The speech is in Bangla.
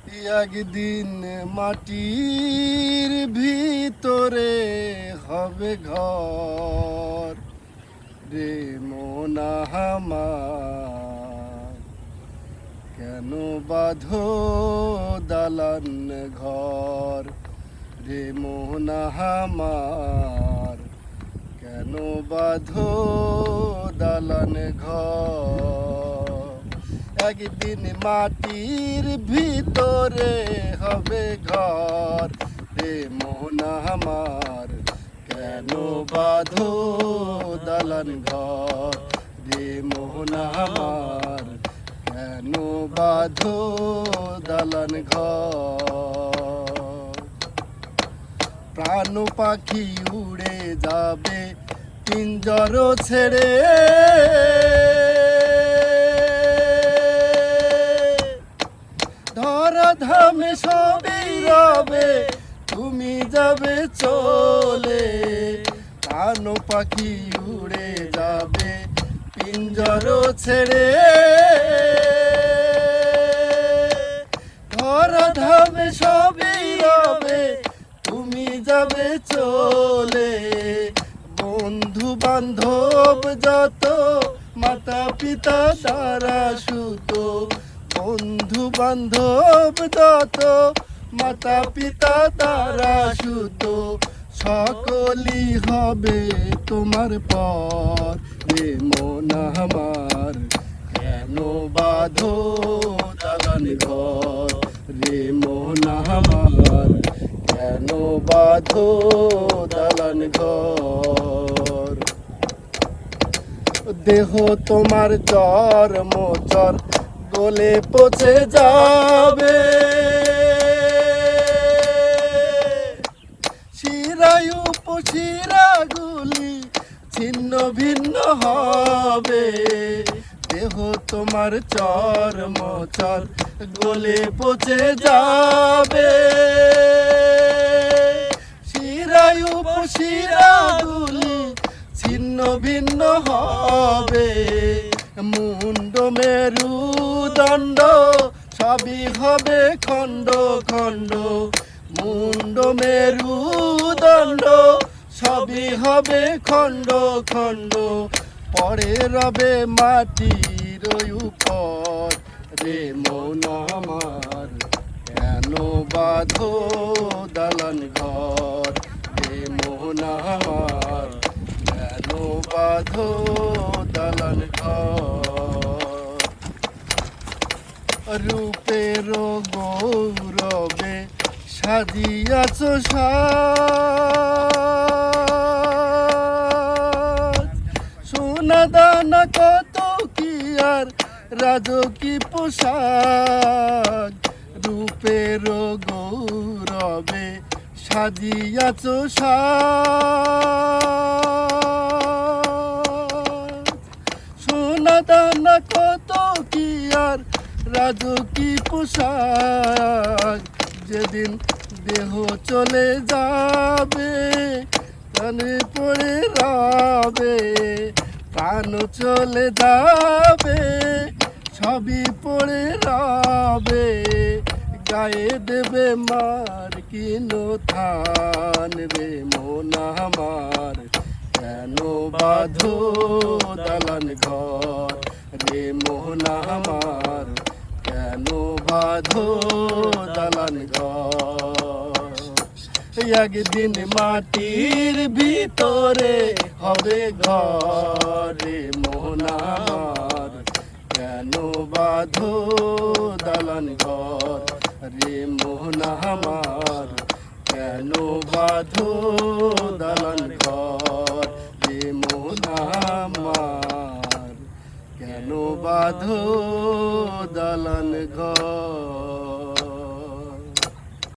একদিন মাটির ভিতরে হবে ঘর রে মন আমার, কেন বাঁধো দালান ঘর রে মন আমার, কেন বাঁধো দালান ঘর। একদিন মাটির ভিতরে হবে ঘর রে মন আমার, কেন বাঁধো দালান ঘর রে মন আমার, কেন বাঁধো দালান ঘর। প্রাণ পাখি উড়ে যাবে পিঞ্জর ছেড়ে, ধরাধামে সবই রবে তুমি যাবে চলে। প্রাণ পাখি উড়ে যাবে পিঞ্জর ছেড়ে, ধরাধামে সবই রবে তুমি যাবে চলে। বন্ধু বান্ধব যত মাতা পিতা তারা সুত, বন্ধু বান্ধব যত মাতা পিতা তারা সুত, সকলই হবে তোমার পর রে মন আমার, কেন বাঁধো দালান ঘর রে মন আমার, কেন বাঁধো দালান ঘর। দেহ তোমার চর মোচর গলে পচে যাবে, শিরায় উপশিরাগুলি ছিন্ন ভিন্ন হবে। দেহ তোমার চর মোচর গলে পচে যাবে, শিরায় উপশিরাগুলি ছিন্ন ভিন্ন হবে। মুন্ড মেরুদণ্ড সবই হবে খণ্ড খণ্ড, মুন্ড মেরুদণ্ড সবই হবে খণ্ড খণ্ড। পরে রবে মাটির উপর রে মন আমার, কেন বাঁধো দালান ঘর রে মন আমার, কেন বাঁধো দালান ঘর। রূপের গৌরবে সাজিয়াছ সাজ, সোনা দানা কত কি আর রাজকী পোশাক। রূপের গৌরবে সাজিয়াছ সাজ, সোনা দানা কত কি আর রাজকী পোশাক। যেদিন দেহ চলে যাবে প্রাণে পড়ে রবে, প্রাণ চলে যাবে সবই পড়ে রবে। গায়ে দেবে মার কিনো থান রে মন আমার, কেন বাঁধো দালান ঘর রে মন আমার, কেন বাঁধো দালান ঘর। একদিন মাটির ভিতরে হবে ঘর রে মন আমার, কেন বাঁধো দালান ঘর রে মন আমার, কেন বাঁধো দালান ঘর রে মন আমার, কেন বাঁধো দালান ঘর।